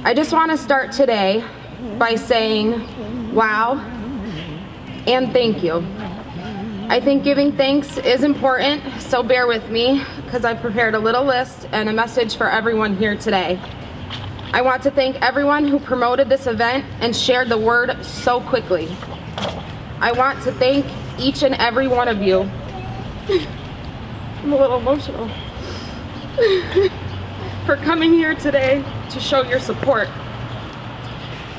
I just want to start today by saying wow and thank you. I think giving thanks is important, so bear with me because I've prepared a little list and a message for everyone here today. I want to thank everyone who promoted this event and shared the word so quickly. I want to thank each and every one of you. I'm a little emotional. For coming here today to show your support.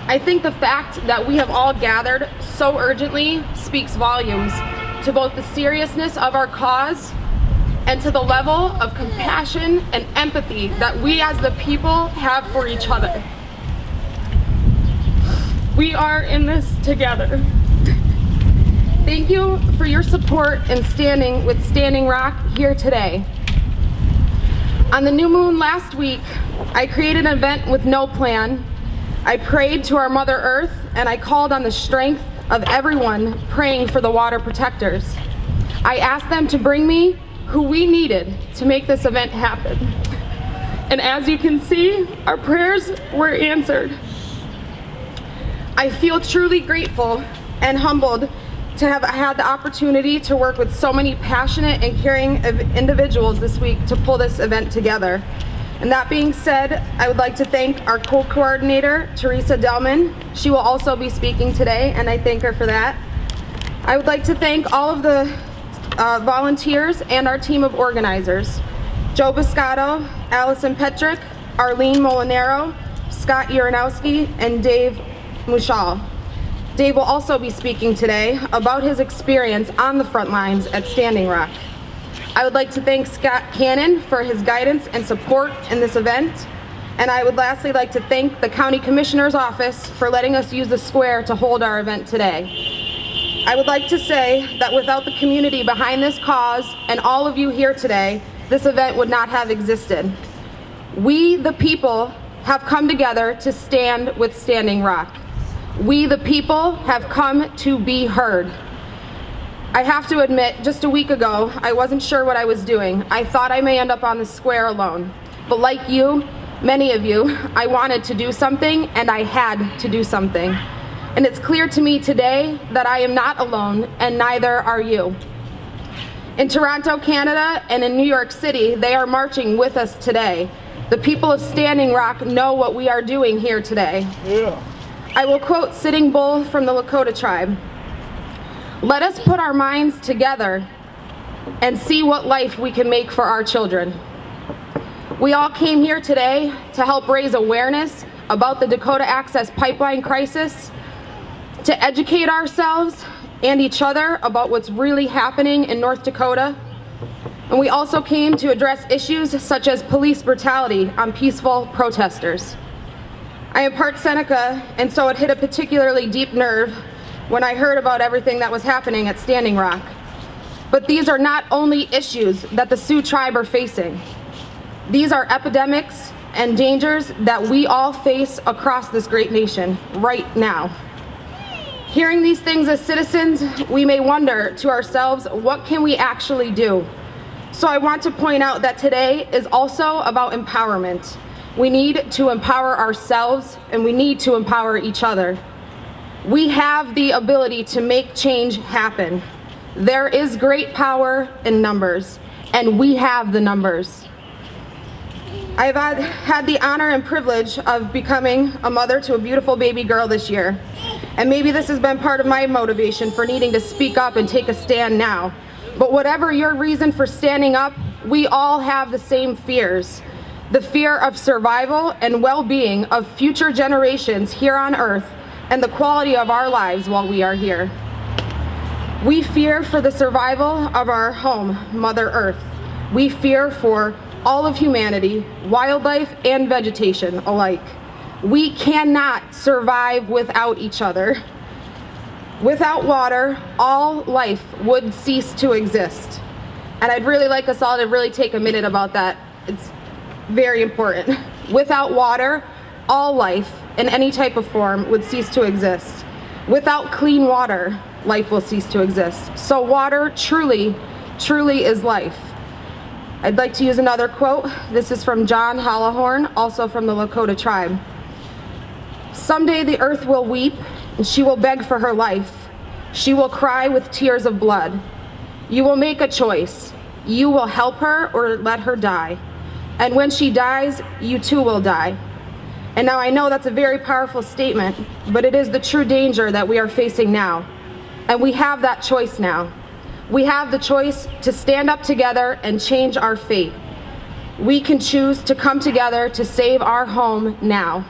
I think the fact that we have all gathered so urgently speaks volumes to both the seriousness of our cause and to the level of compassion and empathy that we as the people have for each other. We are in this together. Thank you for your support and standing with Standing Rock here today. On the new moon last week, I created an event with no plan. I prayed to our Mother Earth and I called on the strength of everyone praying for the water protectors. I asked them to bring me who we needed to make this event happen. And as you can see, our prayers were answered. I feel truly grateful and humbled to have had the opportunity to work with so many passionate and caring individuals this week to pull this event together. And that being said, I would like to thank our co-coordinator, Teresa Delman. She will also be speaking today, and I thank her for that. I would like to thank all of the volunteers and our team of organizers, Joe Biscotto, Allison Petrick, Arlene Molinaro, Scott Uranowski, and Dave Mushal. Dave will also be speaking today about his experience on the front lines at Standing Rock. I would like to thank Scott Cannon for his guidance and support in this event. And I would lastly like to thank the County Commissioner's Office for letting us use the square to hold our event today. I would like to say that without the community behind this cause and all of you here today, this event would not have existed. We, the people, have come together to stand with Standing Rock. We, the people, have come to be heard. I have to admit, just a week ago, I wasn't sure what I was doing. I thought I may end up on the square alone. But like you, many of you, I wanted to do something and I had to do something. And it's clear to me today that I am not alone and neither are you. In Toronto, Canada, and in New York City, they are marching with us today. The people of Standing Rock know what we are doing here today. Yeah. I will quote Sitting Bull from the Lakota tribe. Let us put our minds together and see what life we can make for our children. We all came here today to help raise awareness about the Dakota Access Pipeline crisis, to educate ourselves and each other about what's really happening in North Dakota. And we also came to address issues such as police brutality on peaceful protesters. I am part Seneca, and so it hit a particularly deep nerve when I heard about everything that was happening at Standing Rock. But these are not only issues that the Sioux tribe are facing. These are epidemics and dangers that we all face across this great nation right now. Hearing these things as citizens, we may wonder to ourselves, what can we actually do? So I want to point out that today is also about empowerment. We need to empower ourselves and we need to empower each other. We have the ability to make change happen. There is great power in numbers, and we have the numbers. I've had the honor and privilege of becoming a mother to a beautiful baby girl this year. And maybe this has been part of my motivation for needing to speak up and take a stand now. But whatever your reason for standing up, we all have the same fears. The fear of survival and well-being of future generations here on Earth and the quality of our lives while we are here. We fear for the survival of our home, Mother Earth. We fear for all of humanity, wildlife and vegetation alike. We cannot survive without each other. Without water, all life would cease to exist. And I'd really like us all to really take a minute about that. It's very important. Without water, all life in any type of form would cease to exist. Without clean water, life will cease to exist. So water truly, truly is life. I'd like to use another quote. This is from John Hollahorn, also from the Lakota tribe. Someday the earth will weep, and she will beg for her life. She will cry with tears of blood. You will make a choice. You will help her or let her die. And when she dies, you too will die. And now I know that's a very powerful statement, but it is the true danger that we are facing now. And we have that choice now. We have the choice to stand up together and change our fate. We can choose to come together to save our home now.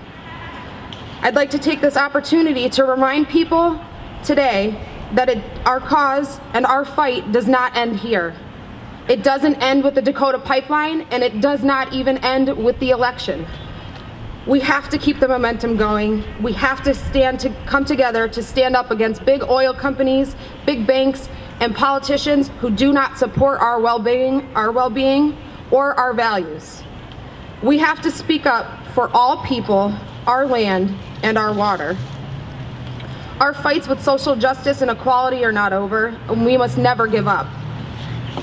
I'd like to take this opportunity to remind people today that our cause and our fight does not end here. It doesn't end with the Dakota pipeline, and it does not even end with the election. We have to keep the momentum going. We have to come together to stand up against big oil companies, big banks, and politicians who do not support our well-being or our values. We have to speak up for all people, our land, and our water. Our fights with social justice and equality are not over, and we must never give up.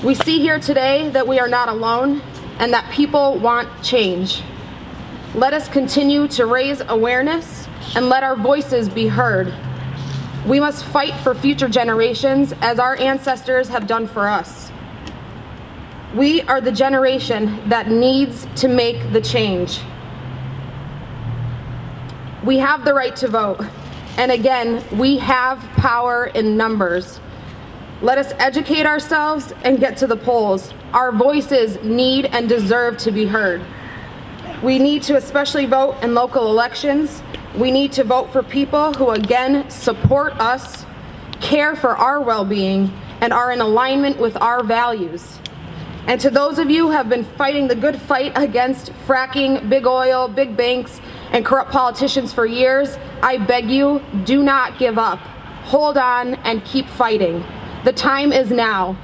We see here today that we are not alone and that people want change. Let us continue to raise awareness and let our voices be heard. We must fight for future generations as our ancestors have done for us. We are the generation that needs to make the change. We have the right to vote. And again, we have power in numbers. Let us educate ourselves and get to the polls. Our voices need and deserve to be heard. We need to especially vote in local elections. We need to vote for people who again support us, care for our well-being, and are in alignment with our values. And to those of you who have been fighting the good fight against fracking, big oil, big banks, and corrupt politicians for years, I beg you, do not give up. Hold on and keep fighting. The time is now.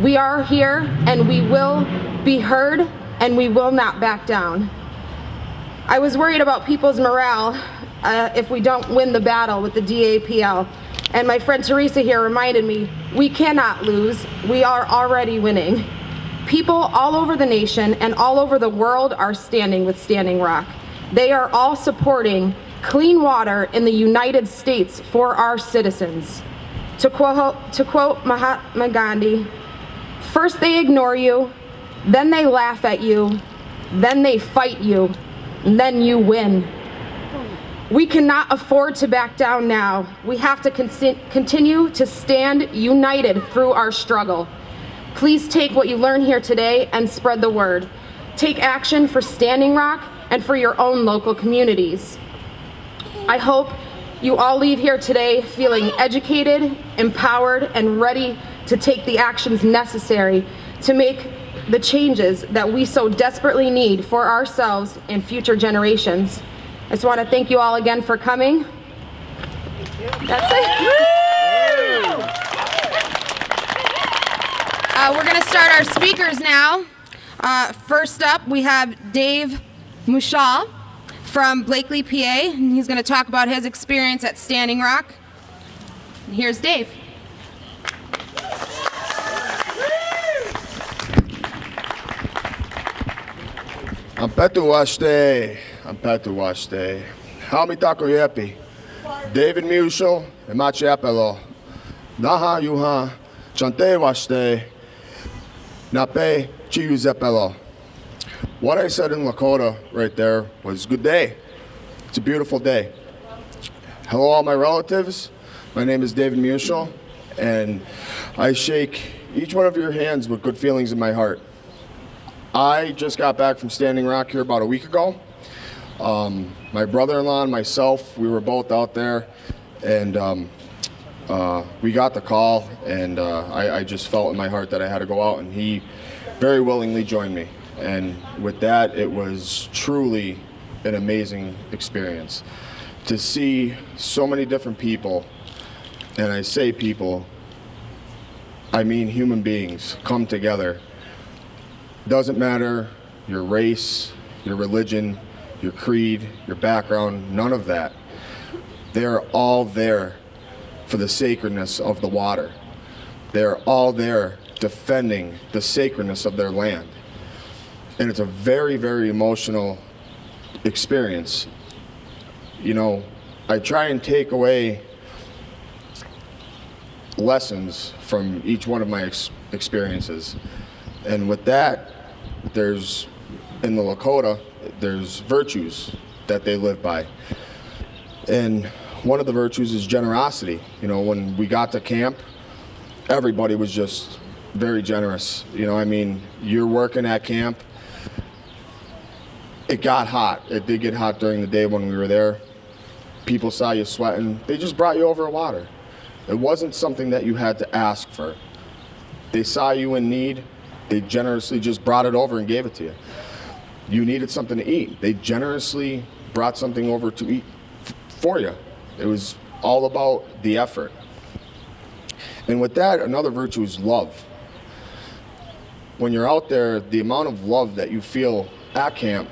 We are here and we will be heard and we will not back down. I was worried about people's morale if we don't win the battle with the DAPL. And my friend Teresa here reminded me, we cannot lose. We are already winning. People all over the nation and all over the world are standing with Standing Rock. They are all supporting clean water in the United States for our citizens. To quote Mahatma Gandhi, first they ignore you, then they laugh at you, then they fight you, and then you win. We cannot afford to back down now. We have to continue to stand united through our struggle. Please take what you learn here today and spread the word. Take action for Standing Rock and for your own local communities. I hope you all leave here today feeling educated, empowered, and ready to take the actions necessary to make the changes that we so desperately need for ourselves and future generations. I just want to thank you all again for coming. That's it. We're going to start our speakers now. First up, we have Dave Mushal from Blakely, PA, and he's going to talk about his experience at Standing Rock. Here's Dave. I'm Petuwaste. Hami tako yepi. David Mushal, Emachi Apelo. Naha yuha, chante waste. Nape chiyu zepelo. What I said in Lakota right there was good day. It's a beautiful day. Hello all my relatives. My name is David Mushal, and I shake each one of your hands with good feelings in my heart. I just got back from Standing Rock here about a week ago. My brother-in-law and myself, we were both out there, and we got the call, and I just felt in my heart that I had to go out, and he very willingly joined me. And with that, it was truly an amazing experience to see so many different people, and I say people, I mean human beings, come together. Doesn't matter your race, your religion, your creed, your background, none of that. They're all there for the sacredness of the water. They're all there defending the sacredness of their land. And it's a very, very emotional experience. You know, I try and take away lessons from each one of my experiences. And with that, there's, in the Lakota, there's virtues that they live by. And one of the virtues is generosity. You know, when we got to camp, everybody was just very generous. You know, I mean, you're working at camp. It got hot. It did get hot during the day when we were there. People saw you sweating. They just brought you over water. It wasn't something that you had to ask for. They saw you in need. They generously just brought it over and gave it to you. You needed something to eat. They generously brought something over to eat for you. It was all about the effort. And with that, another virtue is love. When you're out there, the amount of love that you feel at camp,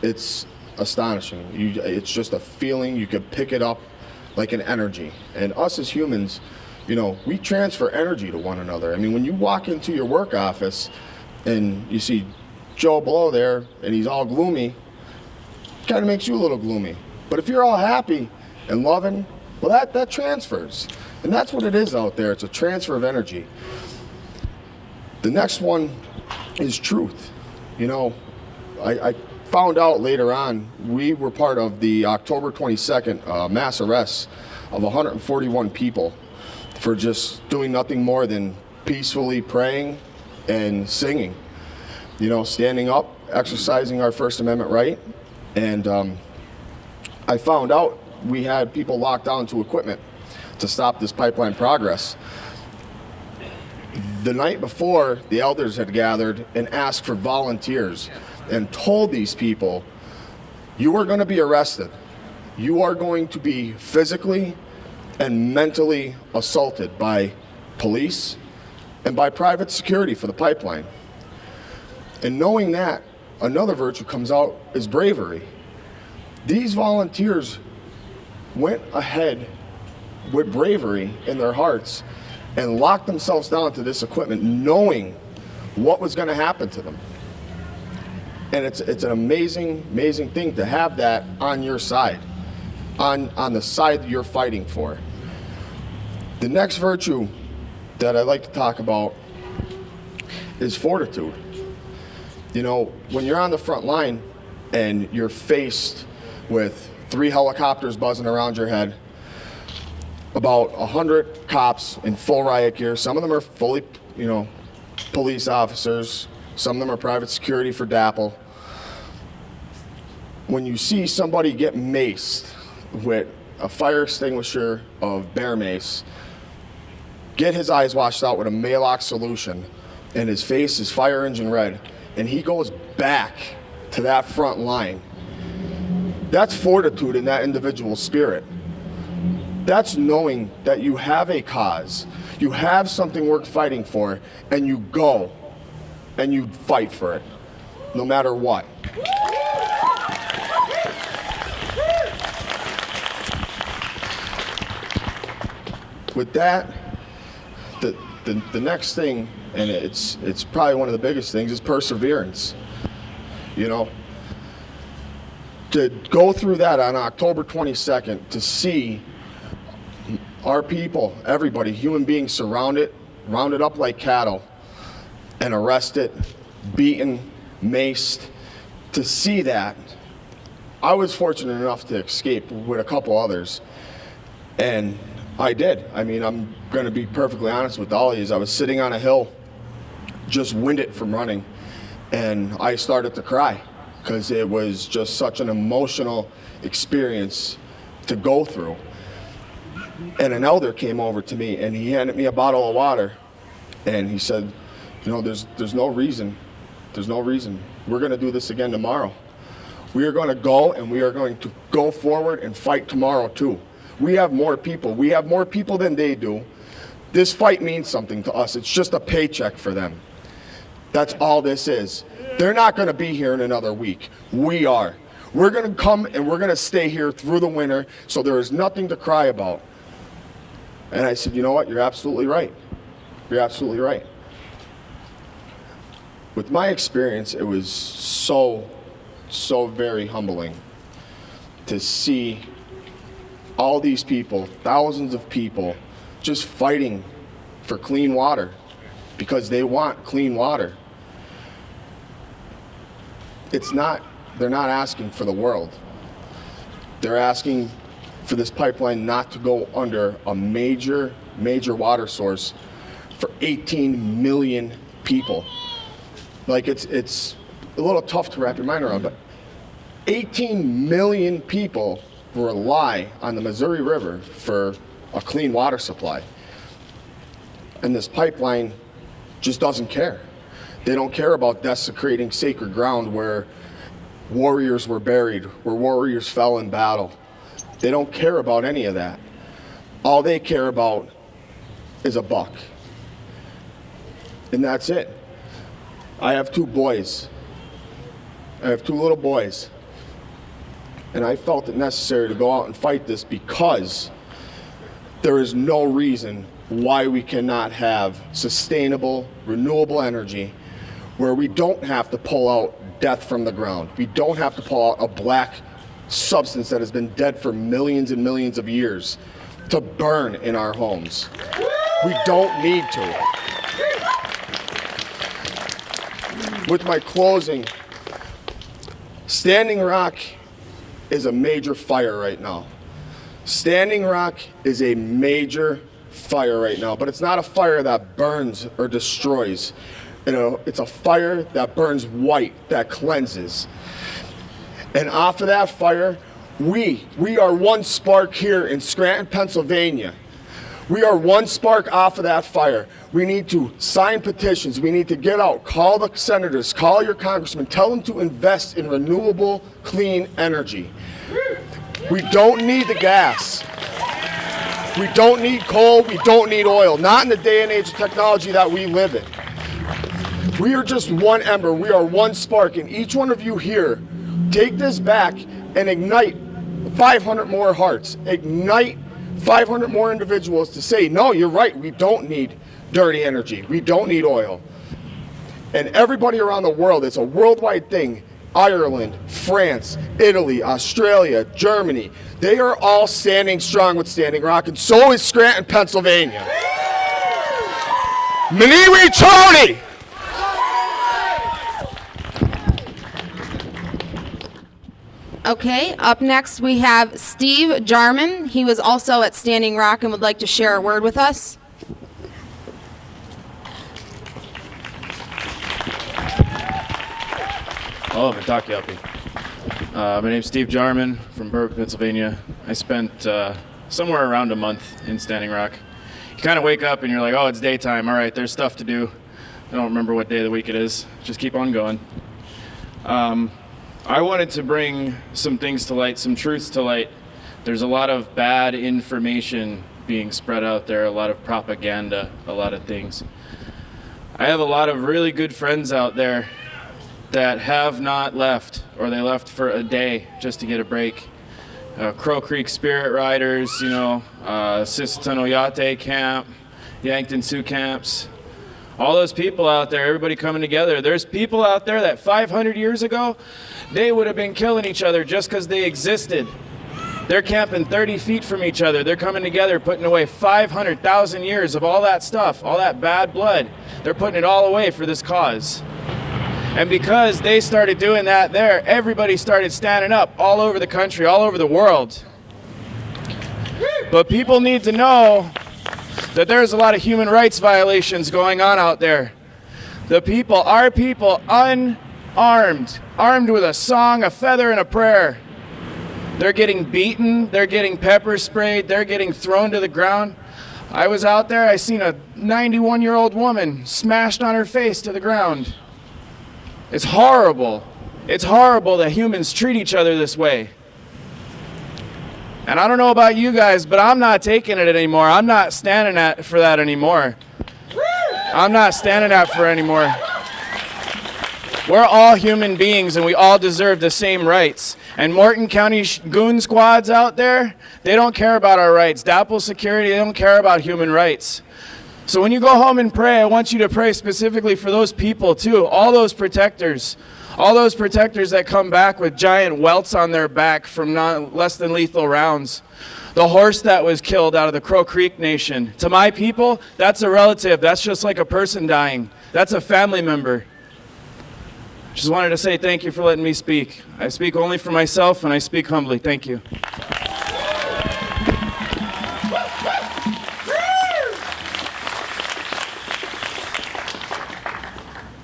it's astonishing. It's just a feeling. You could pick it up like an energy. And us as humans, you know, we transfer energy to one another. I mean, when you walk into your work office and you see Joe Blow there and he's all gloomy, it kind of makes you a little gloomy. But if you're all happy and loving, well, that transfers. And that's what it is out there. It's a transfer of energy. The next one is truth. You know, I found out later on, we were part of the October 22nd mass arrests of 141 people for just doing nothing more than peacefully praying and singing. You know, standing up, exercising our First Amendment right. And I found out we had people locked down to equipment to stop this pipeline progress. The night before, the elders had gathered and asked for volunteers and told these people, you are going to be arrested. You are going to be physically and mentally assaulted by police and by private security for the pipeline. And knowing that, another virtue comes out is bravery. These volunteers went ahead with bravery in their hearts and locked themselves down to this equipment knowing what was going to happen to them. And it's an amazing, amazing thing to have that on your side, on the side that you're fighting for. The next virtue that I'd like to talk about is fortitude. You know, when you're on the front line and you're faced with 3 helicopters buzzing around your head, about 100 cops in full riot gear, some of them are fully, you know, police officers, some of them are private security for DAPL. When you see somebody get maced with a fire extinguisher of bear mace, get his eyes washed out with a Maalox solution, and his face is fire engine red, and he goes back to that front line, that's fortitude in that individual's spirit. That's knowing that you have a cause, you have something worth fighting for, and you go and you fight for it, no matter what. With that, the next thing, and it's probably one of the biggest things, is perseverance. You know, to go through that on October 22nd, to see our people, everybody, human beings rounded up like cattle and arrested, beaten, maced, to see that, I was fortunate enough to escape with a couple others, and I did. I mean, I'm going to be perfectly honest with all of you. I was sitting on a hill, just winded from running, and I started to cry because it was just such an emotional experience to go through. And an elder came over to me, and he handed me a bottle of water, and he said, you know, there's no reason. There's no reason. We're going to do this again tomorrow. We are going to go, and we are going to go forward and fight tomorrow too. We have more people. We have more people than they do. This fight means something to us. It's just a paycheck for them. That's all this is. They're not going to be here in another week. We are. We're going to come and we're going to stay here through the winter, so there is nothing to cry about. And I said, you know what? You're absolutely right. You're absolutely right. With my experience, it was so very humbling to see all these people, thousands of people, just fighting for clean water because they want clean water. They're not asking for the world. They're asking for this pipeline not to go under a major water source for 18 million people. Like, it's a little tough to wrap your mind around, but 18 million people rely on the Missouri River for a clean water supply. And this pipeline just doesn't care. They don't care about desecrating sacred ground where warriors were buried, where warriors fell in battle. They don't care about any of that. All they care about is a buck. And that's it. I have two boys. I have two little boys. And I felt it necessary to go out and fight this because there is no reason why we cannot have sustainable, renewable energy where we don't have to pull out death from the ground. We don't have to pull out a black substance that has been dead for millions and millions of years to burn in our homes. We don't need to. With my closing, Standing Rock is a major fire right now. Standing Rock is a major fire right now, but it's not a fire that burns or destroys. You know, it's a fire that burns white, that cleanses. And off of that fire, we are one spark here in Scranton, Pennsylvania. We are one spark off of that fire. We need to sign petitions. We need to get out, call the senators, call your congressmen, tell them to invest in renewable, clean energy. We don't need the gas. We don't need coal. We don't need oil. Not in the day and age of technology that we live in. We are just one ember. We are one spark. And each one of you here, take this back and ignite 500 more hearts. Ignite 500 more individuals to say, no, you're right. We don't need dirty energy. We don't need oil. And everybody around the world, it's a worldwide thing. Ireland, France, Italy, Australia, Germany, they are all standing strong with Standing Rock, and so is Scranton, Pennsylvania. Mniwi Tony! Okay, up next we have Steve Jarman. He was also at Standing Rock and would like to share a word with us. Oh, Kentucky. My name's Steve Jarman from Berwick, Pennsylvania. I spent somewhere around a month in Standing Rock. You kind of wake up and you're like, oh, it's daytime. All right, there's stuff to do. I don't remember what day of the week it is. Just keep on going. I wanted to bring some things to light, some truths to light. There's a lot of bad information being spread out there, a lot of propaganda, a lot of things. I have a lot of really good friends out there that have not left, or they left for a day just to get a break. Crow Creek Spirit Riders, Sisseton Oyate Camp, Yankton Sioux Camps. All those people out there, everybody coming together. There's people out there that 500 years ago, they would have been killing each other just because they existed. They're camping 30 feet from each other. They're coming together, putting away 500,000 years of all that stuff, all that bad blood. They're putting it all away for this cause. And because they started doing that there, everybody started standing up all over the country, all over the world. But people need to know that there's a lot of human rights violations going on out there. The people, our people, unarmed, armed with a song, a feather, and a prayer. They're getting beaten, they're getting pepper sprayed, they're getting thrown to the ground. I was out there, I seen a 91-year-old woman smashed on her face to the ground. It's horrible. It's horrible that humans treat each other this way. And I don't know about you guys, but I'm not taking it anymore. I'm not standing for that anymore. I'm not standing that for anymore. We're all human beings and we all deserve the same rights. And Morton County goon squads out there, they don't care about our rights. DAPL security, they don't care about human rights. So when you go home and pray, I want you to pray specifically for those people too, all those protectors, All those protectors that come back with giant welts on their back from less than lethal rounds. The horse that was killed out of the Crow Creek Nation. To my people, that's a relative. That's just like a person dying. That's a family member. Just wanted to say thank you for letting me speak. I speak only for myself, and I speak humbly. Thank you.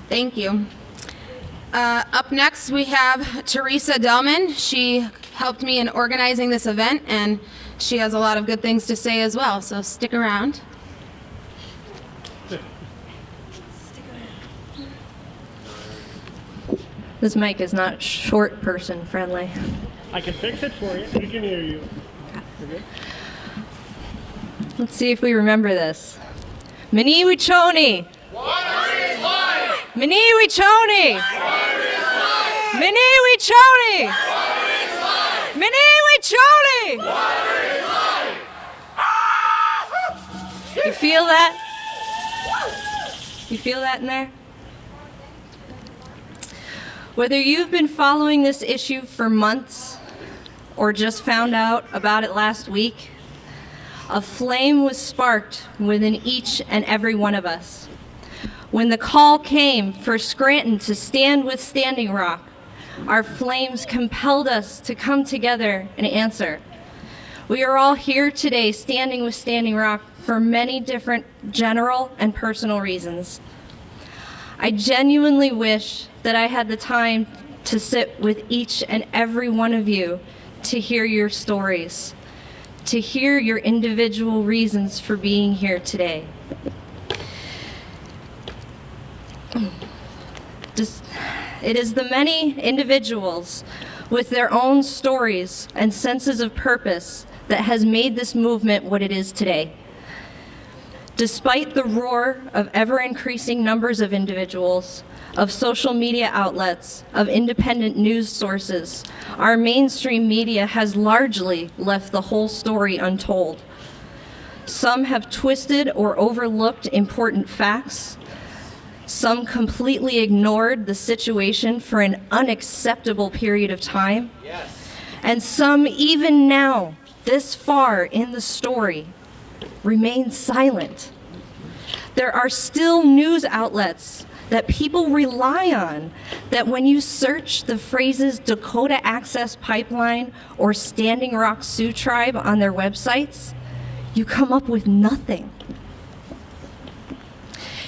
Thank you. Up next, we have Teresa Delman. She helped me in organizing this event, and she has a lot of good things to say as well, so stick around. This mic is not short person friendly. I can fix it for you. We can hear you. Okay. Let's see if we remember this. Miniwi Choni. Water is life! Miniwi Choni. Water is life! Miniwi Choni. Water is life! Miniwi Choni. Water is life! You feel that? You feel that in there? Whether you've been following this issue for months or just found out about it last week, a flame was sparked within each and every one of us. When the call came for Scranton to stand with Standing Rock, our flames compelled us to come together and answer. We are all here today standing with Standing Rock for many different general and personal reasons. I genuinely wish that I had the time to sit with each and every one of you to hear your stories, to hear your individual reasons for being here today. It is the many individuals with their own stories and senses of purpose that has made this movement what it is today. Despite the roar of ever-increasing numbers of individuals, of social media outlets, of independent news sources, our mainstream media has largely left the whole story untold. Some have twisted or overlooked important facts. Some completely ignored the situation for an unacceptable period of time. Yes. And some, even now, this far in the story, remain silent. There are still news outlets that people rely on that when you search the phrases Dakota Access Pipeline or Standing Rock Sioux Tribe on their websites, you come up with nothing.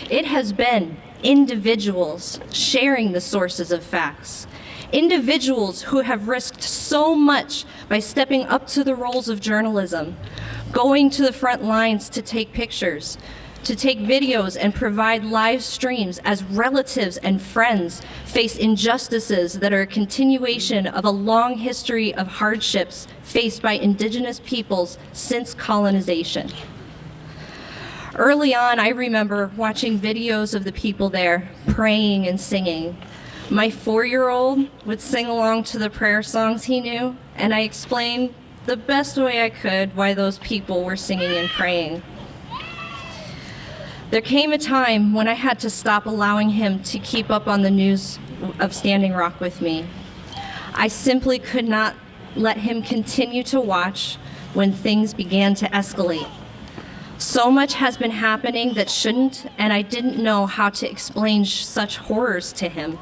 It has been individuals sharing the sources of facts, individuals who have risked so much by stepping up to the roles of journalism, going to the front lines to take pictures, to take videos and provide live streams as relatives and friends face injustices that are a continuation of a long history of hardships faced by Indigenous peoples since colonization. Early on, I remember watching videos of the people there praying and singing. My 4-year-old would sing along to the prayer songs he knew, and I explained the best way I could why those people were singing and praying. There came a time when I had to stop allowing him to keep up on the news of Standing Rock with me. I simply could not let him continue to watch when things began to escalate. So much has been happening that shouldn't, and I didn't know how to explain such horrors to him.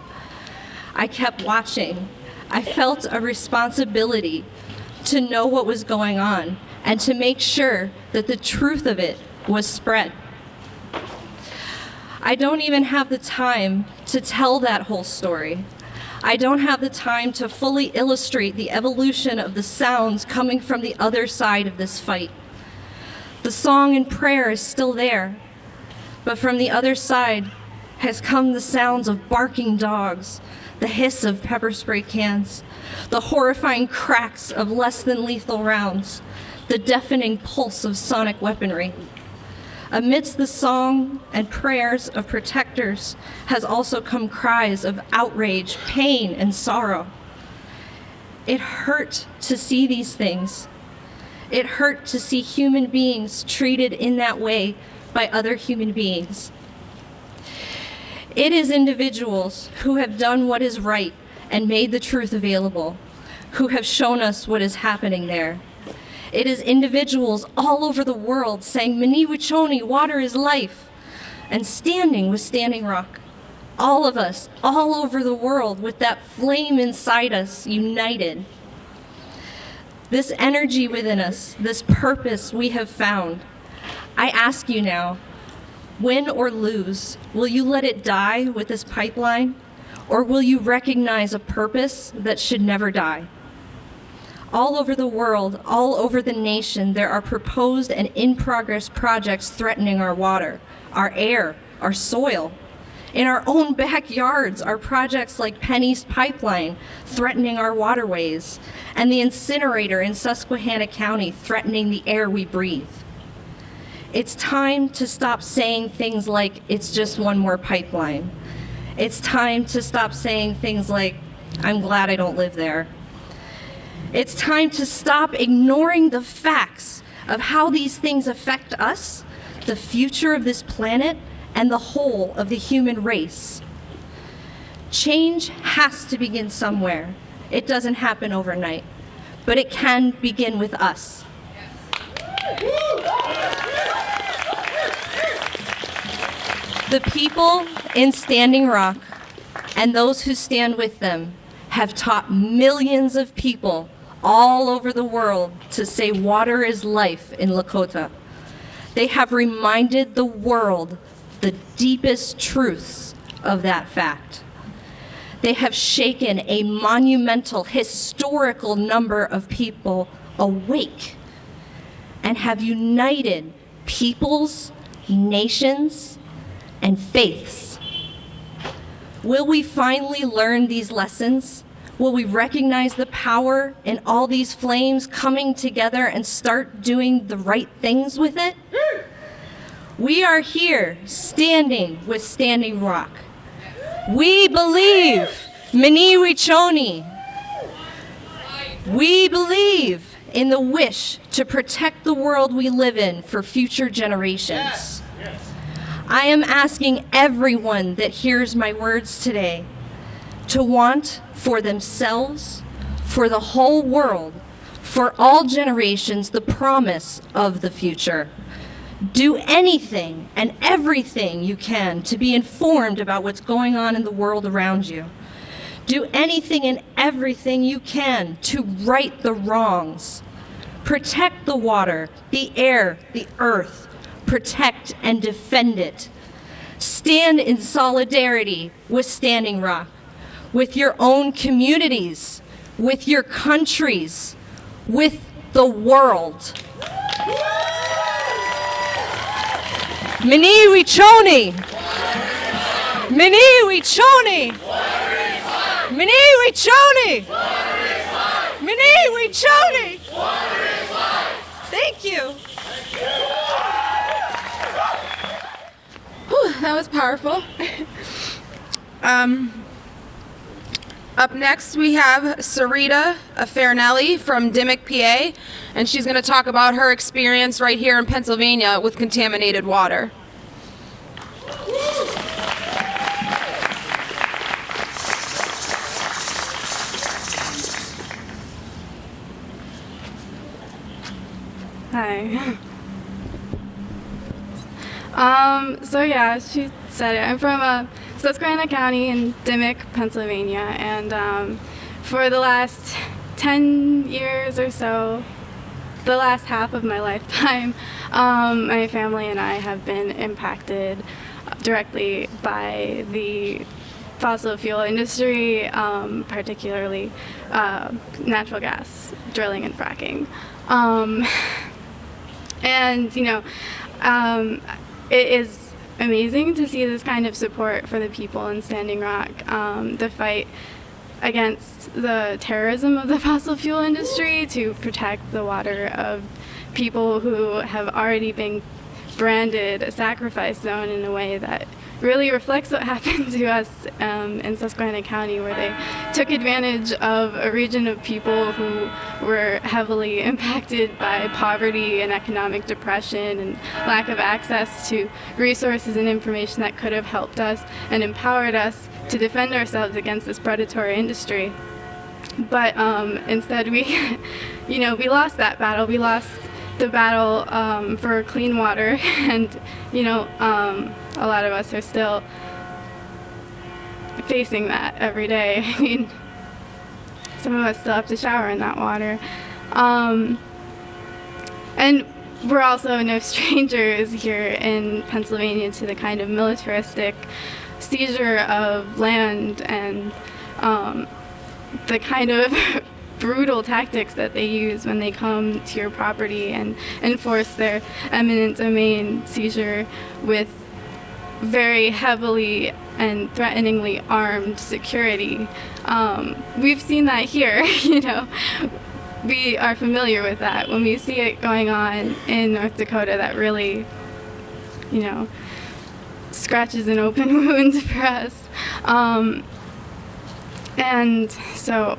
I kept watching. I felt a responsibility to know what was going on and to make sure that the truth of it was spread. I don't even have the time to tell that whole story. I don't have the time to fully illustrate the evolution of the sounds coming from the other side of this fight. The song and prayer is still there, but from the other side has come the sounds of barking dogs, the hiss of pepper spray cans, the horrifying cracks of less than lethal rounds, the deafening pulse of sonic weaponry. Amidst the song and prayers of protectors has also come cries of outrage, pain, and sorrow. It hurt to see these things. It hurt to see human beings treated in that way by other human beings. It is individuals who have done what is right and made the truth available, who have shown us what is happening there. It is individuals all over the world saying, Mini Wichoni, water is life, and standing with Standing Rock. All of us, all over the world, with that flame inside us, united. This energy within us, this purpose we have found. I ask you now, win or lose, will you let it die with this pipeline? Or will you recognize a purpose that should never die? All over the world, all over the nation, there are proposed and in-progress projects threatening our water, our air, our soil. In our own backyards are projects like Penny's Pipeline threatening our waterways, and the incinerator in Susquehanna County threatening the air we breathe. It's time to stop saying things like, it's just one more pipeline. It's time to stop saying things like, I'm glad I don't live there. It's time to stop ignoring the facts of how these things affect us, the future of this planet, and the whole of the human race. Change has to begin somewhere. It doesn't happen overnight, but it can begin with us. The people in Standing Rock and those who stand with them have taught millions of people all over the world to say water is life in Lakota. They have reminded the world the deepest truths of that fact. They have shaken a monumental, historical number of people awake and have united peoples, nations, and faiths. Will we finally learn these lessons? Will we recognize the power in all these flames coming together and start doing the right things with it? We are here standing with Standing Rock. We believe Mini Wichoni. We believe in the wish to protect the world we live in for future generations. I am asking everyone that hears my words today to want for themselves, for the whole world, for all generations, the promise of the future. Do anything and everything you can to be informed about what's going on in the world around you. Do anything and everything you can to right the wrongs. Protect the water, the air, the earth. Protect and defend it. Stand in solidarity with Standing Rock, with your own communities, with your countries, with the world. Mini Wichoni! Mini Wichoni! Mini Wichoni! Mini Wichoni! Thank you. Whew, that was powerful. Up next, we have Sarita Farinelli from Dimmock, PA, and she's going to talk about her experience right here in Pennsylvania with contaminated water. Hi. So yeah, she said it. I'm from Susquehanna County in Dimmock, Pennsylvania, and for the last 10 years or so, the last half of my lifetime, my family and I have been impacted directly by the fossil fuel industry, particularly natural gas drilling and fracking. And you know, it is amazing to see this kind of support for the people in Standing Rock. The fight against the terrorism of the fossil fuel industry to protect the water of people who have already been branded a sacrifice zone in a way that really reflects what happened to us in Susquehanna County, where they took advantage of a region of people who were heavily impacted by poverty and economic depression and lack of access to resources and information that could have helped us and empowered us to defend ourselves against this predatory industry. But instead we lost that battle. We lost the battle for clean water, and a lot of us are still facing that every day. I mean, some of us still have to shower in that water. And we're also no strangers here in Pennsylvania to the kind of militaristic seizure of land and the kind of brutal tactics that they use when they come to your property and enforce their eminent domain seizure with very heavily and threateningly armed security. We've seen that here, We are familiar with that. When we see it going on in North Dakota, that really, scratches an open wound for us. And so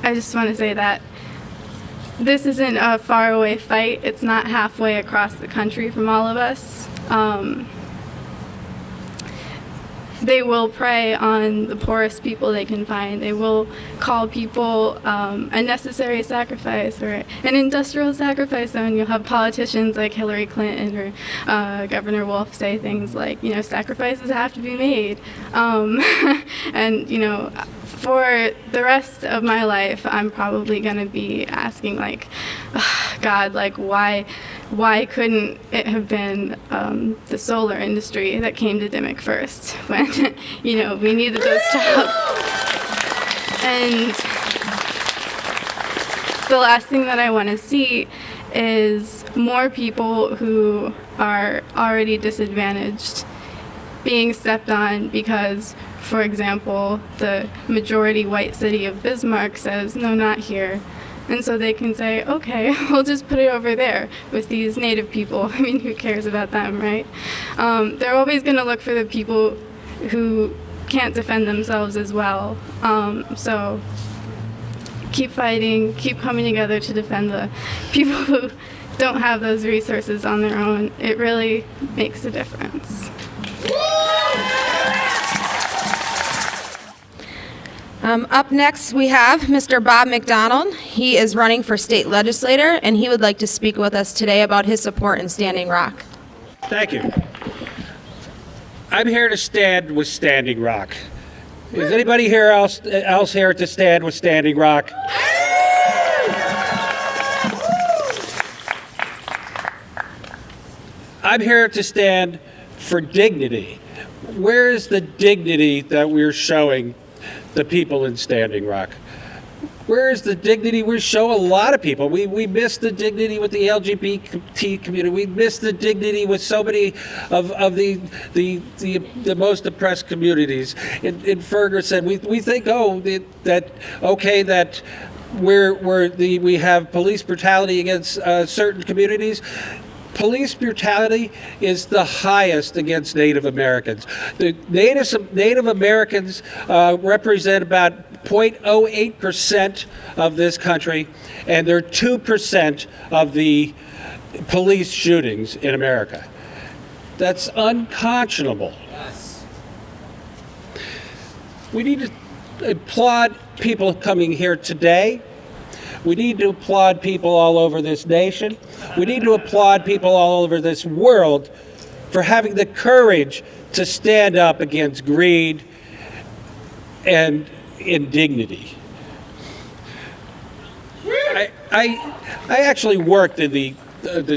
I just want to say that this isn't a faraway fight. It's not halfway across the country from all of us. They will prey on the poorest people they can find. They will call people a necessary sacrifice or an industrial sacrifice zone. You'll have politicians like Hillary Clinton or Governor Wolf say things like, sacrifices have to be made. And, for the rest of my life, I'm probably going to be asking, God, why couldn't it have been the solar industry that came to Dimmock first when, we needed those jobs? And the last thing that I want to see is more people who are already disadvantaged being stepped on because, for example, the majority white city of Bismarck says, no, not here. And so they can say, okay, we'll just put it over there with these native people. I mean, who cares about them, right? They're always going to look for the people who can't defend themselves as well. So keep fighting, keep coming together to defend the people who don't have those resources on their own. It really makes a difference. Up next, we have Mr. Bob McDonald. He is running for state legislator, and he would like to speak with us today about his support in Standing Rock. Thank you. I'm here to stand with Standing Rock. Is anybody here else here to stand with Standing Rock? I'm here to stand for dignity. Where is the dignity that we're showing the people in Standing Rock? Where is the dignity we show a lot of people? We miss the dignity with the LGBT community. We miss the dignity with so many of the most oppressed communities. In Ferguson, we think, that we have police brutality against certain communities. Police brutality is the highest against Native Americans. The Native Americans represent about 0.08% of this country, and they're 2% of the police shootings in America. That's unconscionable. We need to applaud people coming here today. We need to applaud people all over this nation. We need to applaud people all over this world for having the courage to stand up against greed and indignity. I actually worked in the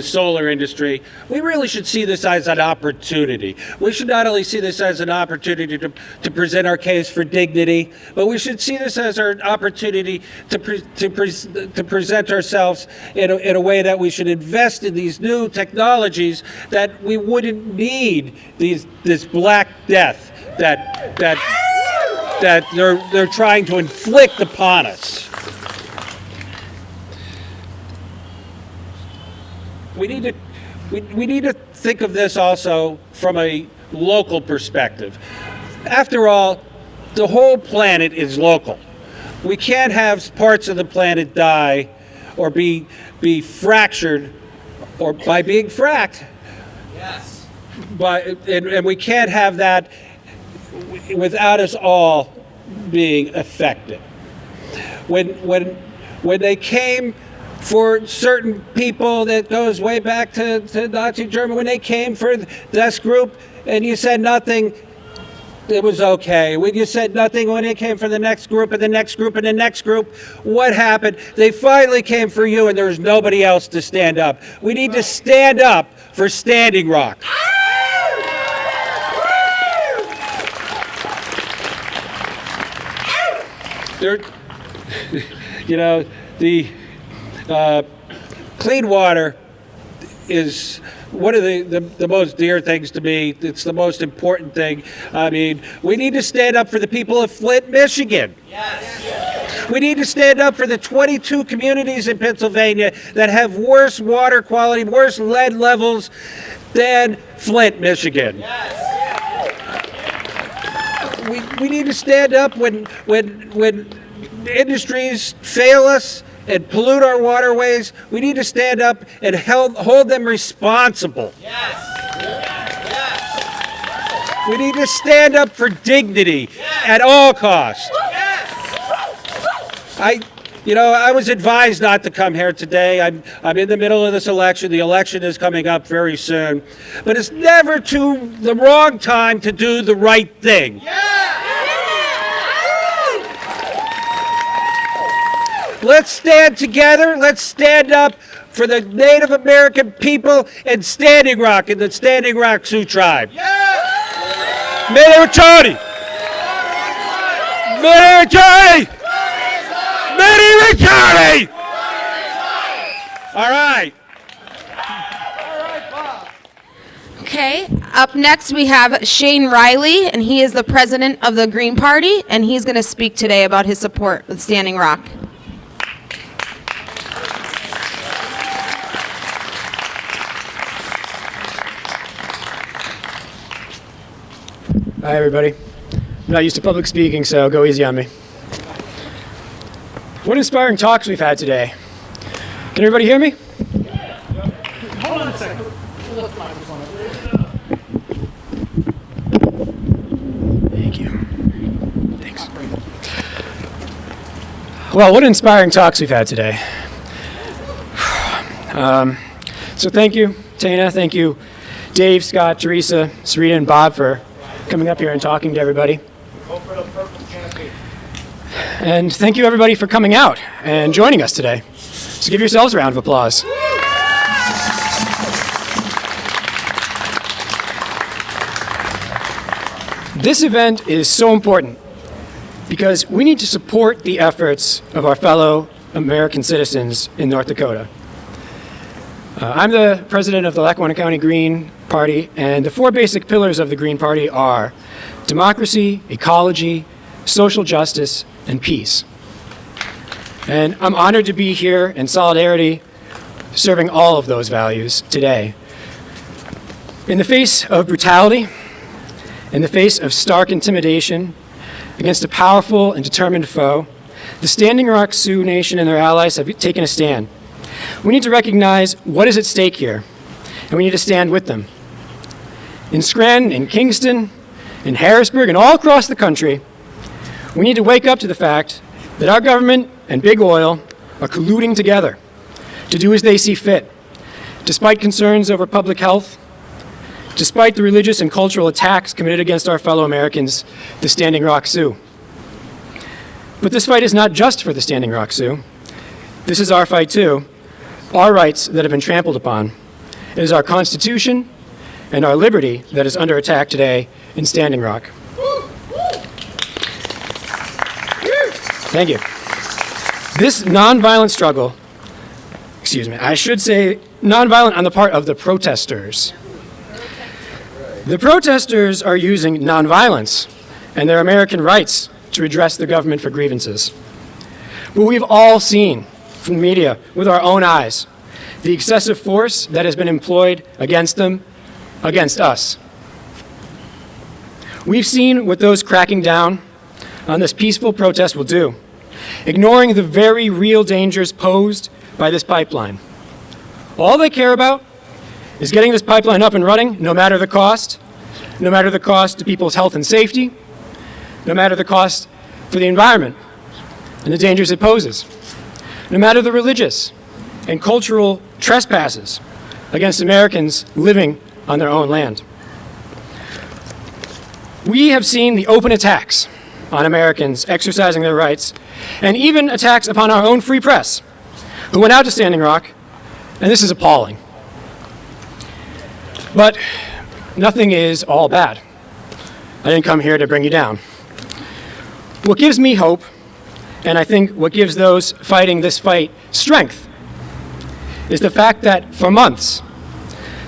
solar industry. We really should see this as an opportunity. We should not only see this as an opportunity to present our case for dignity, but we should see this as our opportunity to present ourselves in a way that we should invest in these new technologies that we wouldn't need this Black Death that they're trying to inflict upon us. We need to think of this also from a local perspective. After all, the whole planet is local. We can't have parts of the planet die or be fractured or by being fracked. Yes. And we can't have that without us all being affected. When they came for certain people, that goes way back to Nazi Germany, when they came for this group and you said nothing, it was okay. When you said nothing when it came for the next group and the next group and the next group, what happened? They finally came for you and there was nobody else to stand up. We need to stand up for Standing Rock. You know, the clean water is one of the most dear things to me. It's the most important thing. I mean, we need to stand up for the people of Flint, Michigan. Yes. We need to stand up for the 22 communities in Pennsylvania that have worse water quality, worse lead levels than Flint, Michigan. Yes. We need to stand up when industries fail us and pollute our waterways. We need to stand up and hold them responsible. Yes. Yes. We need to stand up for dignity at all costs. Yes. I was advised not to come here today. I'm in the middle of this election. The election is coming up very soon. But it's never the wrong time to do the right thing. Let's stand together. Let's stand up for the Native American people and Standing Rock and the Standing Rock Sioux tribe. Mary All right. Okay, up next we have Shane Riley, and he is the president of the Green Party, and he's going to speak today about his support with Standing Rock. Hi, everybody. I'm not used to public speaking, so go easy on me. What inspiring talks we've had today. Can everybody hear me? Hold on a second. Thank you. Thanks. Well, what inspiring talks we've had today. So thank you, Tana. Thank you, Dave, Scott, Teresa, Sarita, and Bob for coming up here and talking to everybody. And thank you, everybody, for coming out and joining us today. So give yourselves a round of applause. This event is so important because we need to support the efforts of our fellow American citizens in North Dakota. I'm the president of the Lackawanna County Green Party, and the four basic pillars of the Green Party are democracy, ecology, social justice, and peace. And I'm honored to be here in solidarity, serving all of those values today. In the face of brutality, in the face of stark intimidation against a powerful and determined foe, the Standing Rock Sioux Nation and their allies have taken a stand. We need to recognize what is at stake here, and we need to stand with them. In Scranton, in Kingston, in Harrisburg, and all across the country, we need to wake up to the fact that our government and big oil are colluding together to do as they see fit, despite concerns over public health, despite the religious and cultural attacks committed against our fellow Americans, the Standing Rock Sioux. But this fight is not just for the Standing Rock Sioux. This is our fight too, our rights that have been trampled upon. It is our Constitution and our liberty that is under attack today in Standing Rock. Thank you. This nonviolent struggle, I should say nonviolent on the part of the protesters. The protesters are using nonviolence and their American rights to redress the government for grievances. But we've all seen from the media with our own eyes the excessive force that has been employed against them, against us. We've seen what those cracking down on this peaceful protest will do, ignoring the very real dangers posed by this pipeline. All they care about is getting this pipeline up and running, no matter the cost to people's health and safety, no matter the cost for the environment and the dangers it poses, no matter the religious and cultural trespasses against Americans living on their own land. We have seen the open attacks on Americans exercising their rights, and even attacks upon our own free press, who went out to Standing Rock, and this is appalling. But nothing is all bad. I didn't come here to bring you down. What gives me hope, and I think what gives those fighting this fight strength, is the fact that for months,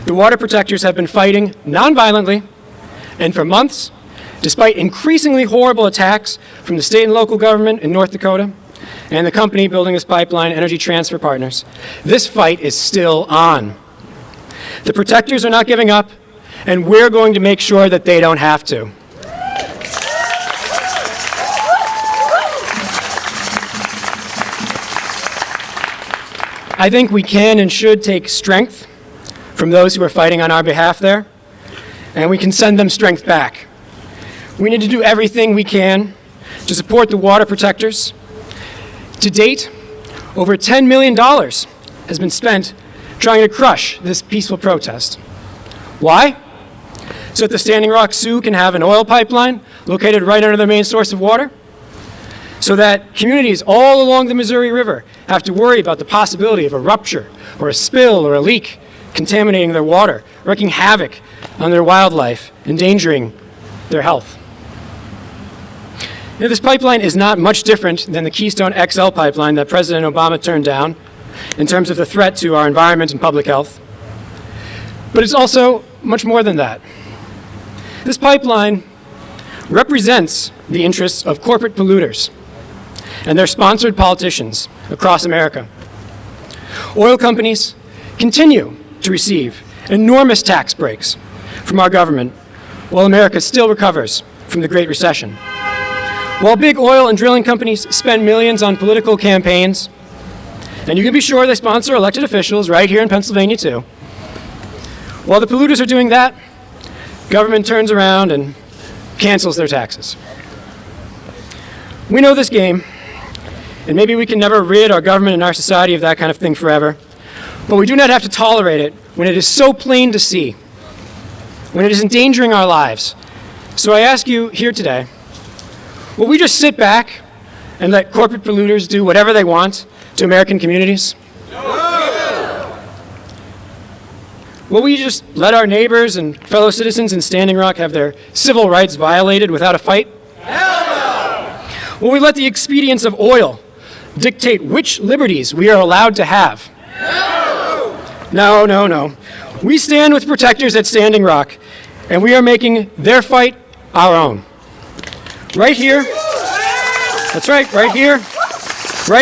the water protectors have been fighting nonviolently, and for months, despite increasingly horrible attacks from the state and local government in North Dakota and the company building this pipeline, Energy Transfer Partners, this fight is still on. The protectors are not giving up, and we're going to make sure that they don't have to. I think we can and should take strength from those who are fighting on our behalf there, and we can send them strength back. We need to do everything we can to support the water protectors. To date, over $10 million has been spent trying to crush this peaceful protest. Why? So that the Standing Rock Sioux can have an oil pipeline located right under their main source of water? So that communities all along the Missouri River have to worry about the possibility of a rupture or a spill or a leak contaminating their water, wreaking havoc on their wildlife, endangering their health. This pipeline is not much different than the Keystone XL pipeline that President Obama turned down in terms of the threat to our environment and public health. But it's also much more than that. This pipeline represents the interests of corporate polluters and their sponsored politicians across America. Oil companies continue to receive enormous tax breaks from our government while America still recovers from the Great Recession. While big oil and drilling companies spend millions on political campaigns, and you can be sure they sponsor elected officials right here in Pennsylvania too, while the polluters are doing that, government turns around and cancels their taxes. We know this game, and maybe we can never rid our government and our society of that kind of thing forever, but we do not have to tolerate it when it is so plain to see, when it is endangering our lives. So I ask you here today, will we just sit back and let corporate polluters do whatever they want to American communities? No! Will we just let our neighbors and fellow citizens in Standing Rock have their civil rights violated without a fight? Hell no! Will we let the expedience of oil dictate which liberties we are allowed to have? No! No. We stand with protectors at Standing Rock, and we are making their fight our own. Right here, that's right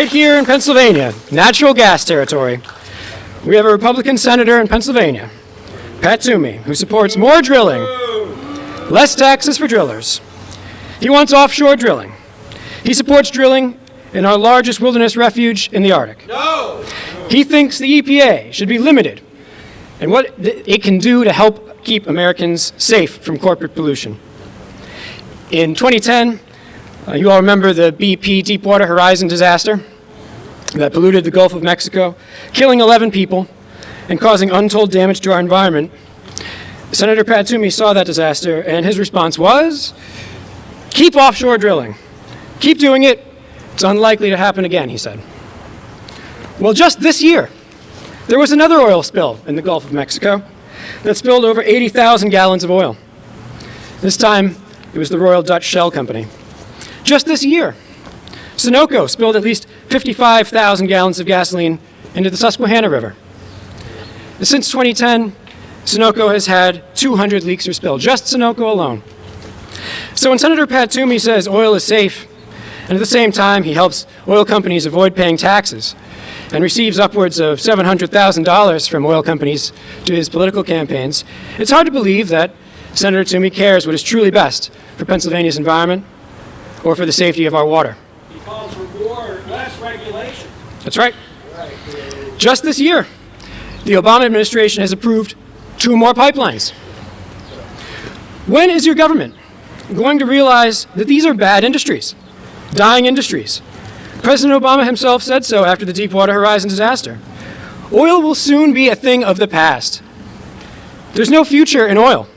here in Pennsylvania, natural gas territory. We have a Republican senator in Pennsylvania, Pat Toomey, who supports more drilling, less taxes for drillers. He wants offshore drilling. He supports drilling in our largest wilderness refuge in the Arctic. No! He thinks the EPA should be limited in what it can do to help keep Americans safe from corporate pollution. In 2010, you all remember the BP Deepwater Horizon disaster that polluted the Gulf of Mexico, killing 11 people and causing untold damage to our environment. Senator Pat Toomey saw that disaster, and his response was, keep offshore drilling. Keep doing it. It's unlikely to happen again, he said. Well, just this year, there was another oil spill in the Gulf of Mexico that spilled over 80,000 gallons of oil. This time, it was the Royal Dutch Shell Company. Just this year, Sunoco spilled at least 55,000 gallons of gasoline into the Susquehanna River. Since 2010, Sunoco has had 200 leaks or spills, just Sunoco alone. So when Senator Pat Toomey says oil is safe, and at the same time he helps oil companies avoid paying taxes and receives upwards of $700,000 from oil companies to his political campaigns, it's hard to believe that Senator Toomey cares what is truly best for Pennsylvania's environment or for the safety of our water. He calls for more, less regulation. That's right. Just this year, the Obama administration has approved 2 more pipelines. When is your government going to realize that these are bad industries, dying industries? President Obama himself said so after the Deepwater Horizon disaster. Oil will soon be a thing of the past. There's no future in oil.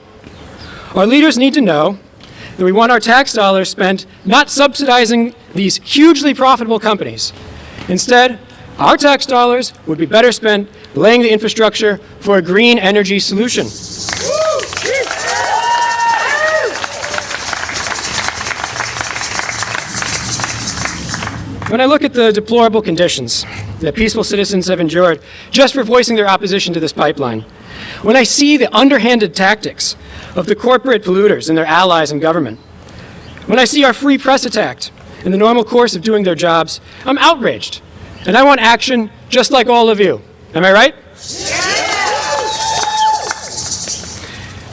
Our leaders need to know that we want our tax dollars spent not subsidizing these hugely profitable companies. Instead, our tax dollars would be better spent laying the infrastructure for a green energy solution. When I look at the deplorable conditions that peaceful citizens have endured just for voicing their opposition to this pipeline, when I see the underhanded tactics of the corporate polluters and their allies in government, when I see our free press attacked in the normal course of doing their jobs, I'm outraged, and I want action just like all of you. Am I right?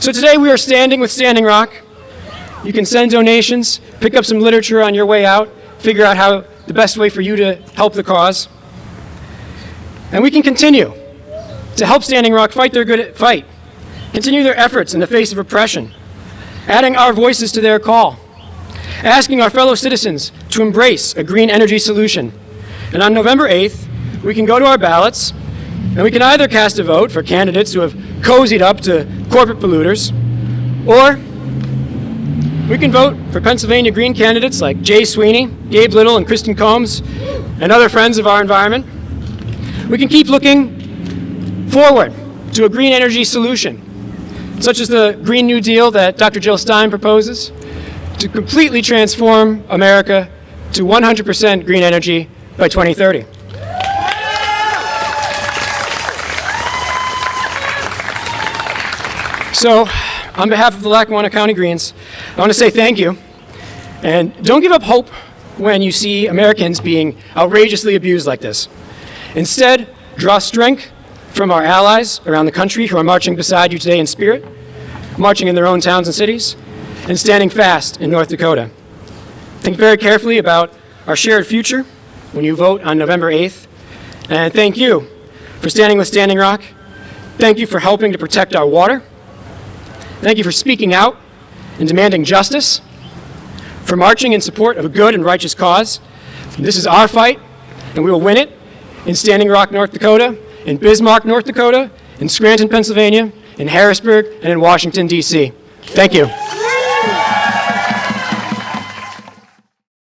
So today we are standing with Standing Rock. You can send donations, pick up some literature on your way out, figure out how the best way for you to help the cause. And we can continue to help Standing Rock fight their good fight, continue their efforts in the face of oppression, adding our voices to their call, asking our fellow citizens to embrace a green energy solution. And on November 8th, we can go to our ballots, and we can either cast a vote for candidates who have cozied up to corporate polluters, or we can vote for Pennsylvania Green candidates like Jay Sweeney, Gabe Little, and Kristen Combs, and other friends of our environment. We can keep looking forward to a green energy solution, such as the Green New Deal that Dr. Jill Stein proposes, to completely transform America to 100% green energy by 2030. So, on behalf of the Lackawanna County Greens, I want to say thank you. And don't give up hope when you see Americans being outrageously abused like this. Instead, draw strength from our allies around the country who are marching beside you today in spirit, marching in their own towns and cities, and standing fast in North Dakota. Think very carefully about our shared future when you vote on November 8th. And thank you for standing with Standing Rock. Thank you for helping to protect our water. Thank you for speaking out and demanding justice, for marching in support of a good and righteous cause. This is our fight, and we will win it in Standing Rock, North Dakota, in Bismarck, North Dakota, in Scranton, Pennsylvania, in Harrisburg, and in Washington, D.C. Thank you.